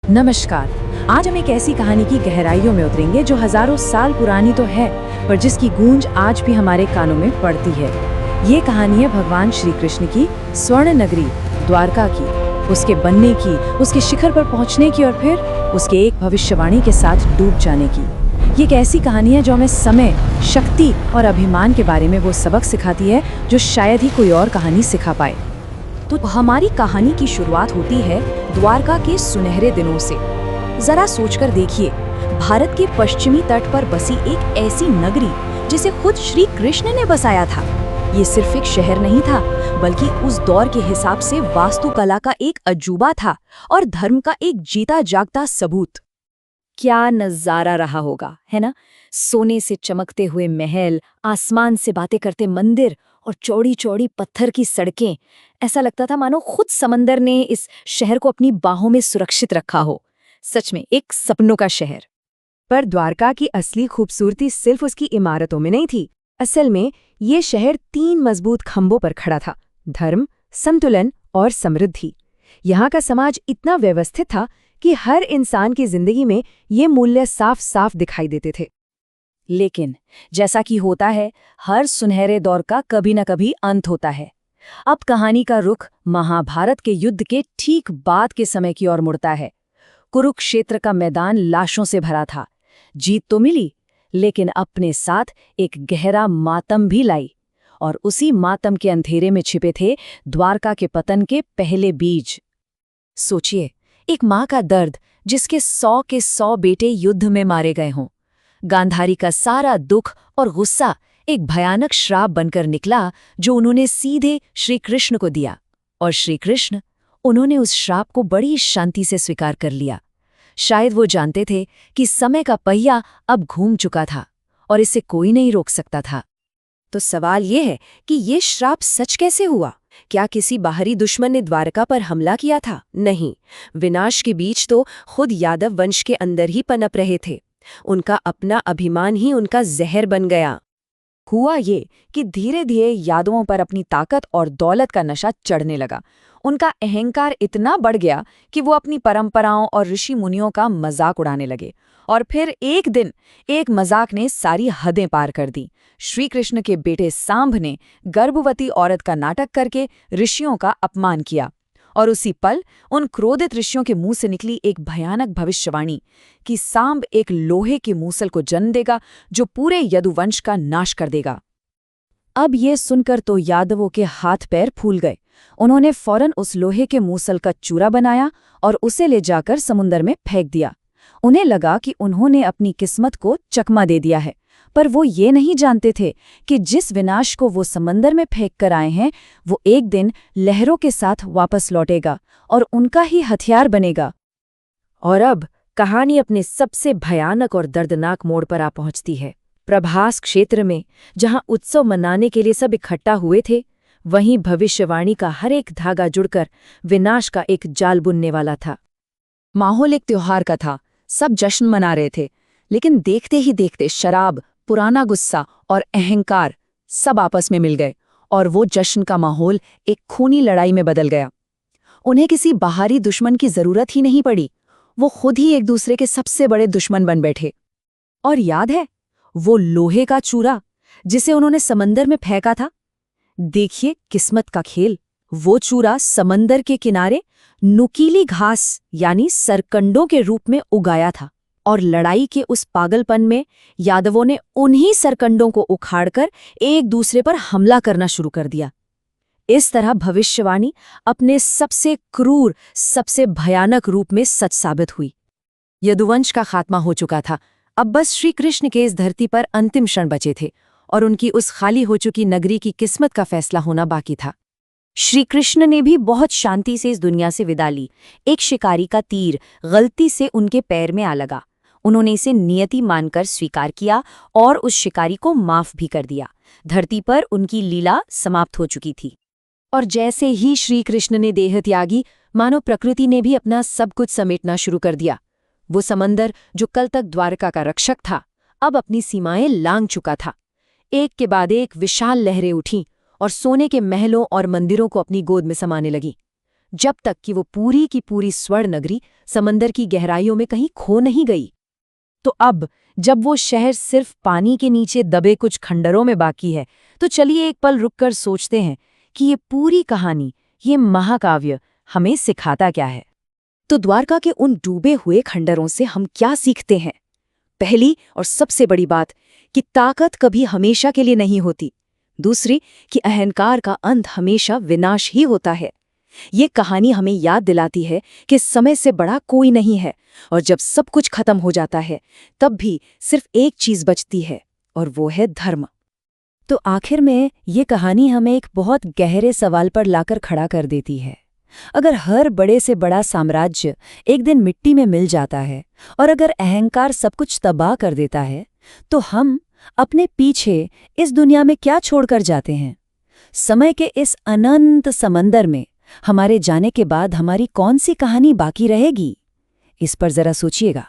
नमस्कार। आज हम एक ऐसी कहानी की गहराइयों में उतरेंगे जो हजारों साल पुरानी तो है, पर जिसकी गूंज आज भी हमारे कानों में पड़ती है। ये कहानी है भगवान श्री कृष्ण की स्वर्ण नगरी द्वारका की, उसके बनने की, उसके शिखर पर पहुंचने की और फिर उसके एक भविष्यवाणी के साथ डूब जाने की। ये एक ऐसी कहानी है जो हमें समय, शक्ति और अभिमान के बारे में वो सबक सिखाती है जो शायद ही कोई और कहानी सिखा पाए। तो हमारी कहानी की शुरुआत होती है द्वारका के सुनहरे दिनों से। जरा सोचकर देखिए, भारत के पश्चिमी तट पर बसी एक ऐसी नगरी जिसे खुद श्री कृष्ण ने बसाया था। ये सिर्फ एक शहर नहीं था, बल्कि उस दौर के हिसाब से वास्तुकला का एक अजूबा था और धर्म का एक जीता जागता सबूत। क्या नजारा रहा होगा, है ना? सोने से चमकते हुए महल, आसमान से बातें करते मंदिर और चौड़ी चौड़ी पत्थर की सड़कें। ऐसा लगता था मानो खुद समंदर ने इस शहर को अपनी बाहों में सुरक्षित रखा हो। सच में एक सपनों का शहर। पर द्वारका की असली खूबसूरती सिर्फ उसकी इमारतों में नहीं थी। असल में ये शहर 3 मजबूत खंभों पर खड़ा था: धर्म, संतुलन और समृद्धि। यहाँ का समाज इतना व्यवस्थित था कि हर इंसान की जिंदगी में ये मूल्य साफ साफ दिखाई देते थे। लेकिन जैसा कि होता है, हर सुनहरे दौर का कभी न कभी अंत होता है। अब कहानी का रुख महाभारत के युद्ध के ठीक बाद के समय की ओर मुड़ता है। कुरुक्षेत्र का मैदान लाशों से भरा था। जीत तो मिली, लेकिन अपने साथ एक गहरा मातम भी लाई। और उसी मातम के अंधेरे में छिपे थे द्वारका के पतन के पहले बीज। सोचिए, एक माँ का दर्द जिसके 100 के 100 बेटे युद्ध में मारे गए हों। गांधारी का सारा दुख और गुस्सा एक भयानक श्राप बनकर निकला जो उन्होंने सीधे श्री कृष्ण को दिया। और श्री कृष्ण, उन्होंने उस श्राप को बड़ी शांति से स्वीकार कर लिया। शायद वो जानते थे कि समय का पहिया अब घूम चुका था और इसे कोई नहीं रोक सकता था। तो सवाल ये है कि ये श्राप सच कैसे हुआ? क्या किसी बाहरी दुश्मन ने द्वारका पर हमला किया था? नहीं, विनाश के बीज तो खुद यादव वंश के अंदर ही पनप रहे थे। उनका अपना अभिमान ही उनका जहर बन गया। हुआ ये कि धीरे धीरे यादवों पर अपनी ताकत और दौलत का नशा चढ़ने लगा। उनका अहंकार इतना बढ़ गया कि वो अपनी परंपराओं और ऋषि मुनियों का मजाक उड़ाने लगे। और फिर एक दिन एक मजाक ने सारी हदें पार कर दी। श्री कृष्ण के बेटे सांब ने गर्भवती औरत का नाटक करके ऋषियों का अपमान किया। और उसी पल उन क्रोधित ऋषियों के मुंह से निकली एक भयानक भविष्यवाणी कि सांब एक लोहे के मूसल को जन्म देगा जो पूरे यदुवंश का नाश कर देगा। अब ये सुनकर तो यादवों के हाथ पैर फूल गए। उन्होंने फौरन उस लोहे के मूसल का चूरा बनाया और उसे ले जाकर समुंदर में फेंक दिया। उन्हें लगा कि उन्होंने अपनी किस्मत को चकमा दे दिया है, पर वो ये नहीं जानते थे कि जिस विनाश को वो समंदर में फेंक कर आए हैं, वो एक दिन लहरों के साथ वापस लौटेगा और उनका ही हथियार बनेगा। और अब कहानी अपने सबसे भयानक और दर्दनाक मोड़ पर आ पहुंचती है। प्रभास क्षेत्र में, जहां उत्सव मनाने के लिए सब इकट्ठा हुए थे, वहीं भविष्यवाणी का हर एक धागा जुड़कर विनाश का एक जाल बुनने वाला था। माहौल एक त्योहार का था, सब जश्न मना रहे थे, लेकिन देखते ही देखते शराब, पुराना गुस्सा और अहंकार सब आपस में मिल गए और वो जश्न का माहौल एक खूनी लड़ाई में बदल गया। उन्हें किसी बाहरी दुश्मन की जरूरत ही नहीं पड़ी, वो खुद ही एक दूसरे के सबसे बड़े दुश्मन बन बैठे। और याद है वो लोहे का चूरा जिसे उन्होंने समंदर में फेंका था? देखिए किस्मत का खेल। वो चूरा समंदर के किनारे नुकीली घास यानी सरकंडों के रूप में उगाया था। और लड़ाई के उस पागलपन में यादवों ने उन्हीं सरकंडों को उखाड़कर एक दूसरे पर हमला करना शुरू कर दिया। इस तरह भविष्यवाणी अपने सबसे क्रूर, सबसे भयानक रूप में सच साबित हुई। यदुवंश का खात्मा हो चुका था। अब बस श्री कृष्ण के इस धरती पर अंतिम क्षण बचे थे और उनकी उस खाली हो चुकी नगरी की किस्मत का फैसला होना बाकी था। श्री कृष्ण ने भी बहुत शांति से इस दुनिया से विदा ली। एक शिकारी का तीर गलती से उनके पैर में आ लगा। उन्होंने इसे नियति मानकर स्वीकार किया और उस शिकारी को माफ भी कर दिया। धरती पर उनकी लीला समाप्त हो चुकी थी। और जैसे ही श्री कृष्ण ने देह त्यागी, मानो प्रकृति ने भी अपना सब कुछ समेटना शुरू कर दिया। वो समंदर जो कल तक द्वारका का रक्षक था, अब अपनी सीमाएं लांघ चुका था। एक के बाद एक विशाल लहरें उठीं और सोने के महलों और मंदिरों को अपनी गोद में समाने लगी, जब तक कि वो पूरी की पूरी स्वर्ण नगरी समंदर की गहराइयों में कहीं खो नहीं गई। तो अब जब वो शहर सिर्फ पानी के नीचे दबे कुछ खंडरों में बाकी है, तो चलिए एक पल रुककर सोचते हैं कि ये पूरी कहानी, ये महाकाव्य हमें सिखाता क्या है। तो द्वारका के उन डूबे हुए खंडरों से हम क्या सीखते हैं? पहली और सबसे बड़ी बात कि ताकत कभी हमेशा के लिए नहीं होती। दूसरी कि अहंकार का अंत हमेशा विनाश ही होता है। ये कहानी हमें याद दिलाती है कि समय से बड़ा कोई नहीं है, और जब सब कुछ खत्म हो जाता है तब भी सिर्फ एक चीज बचती है, और वो है धर्म। तो आखिर में ये कहानी हमें एक बहुत गहरे सवाल पर लाकर खड़ा कर देती है। अगर हर बड़े से बड़ा साम्राज्य एक दिन मिट्टी में मिल जाता है, और अगर अहंकार सब कुछ तबाह कर देता है, तो हम अपने पीछे इस दुनिया में क्या छोड़कर जाते हैं? समय के इस अनंत समंदर में हमारे जाने के बाद हमारी कौन सी कहानी बाकी रहेगी? इस पर जरा सोचिएगा।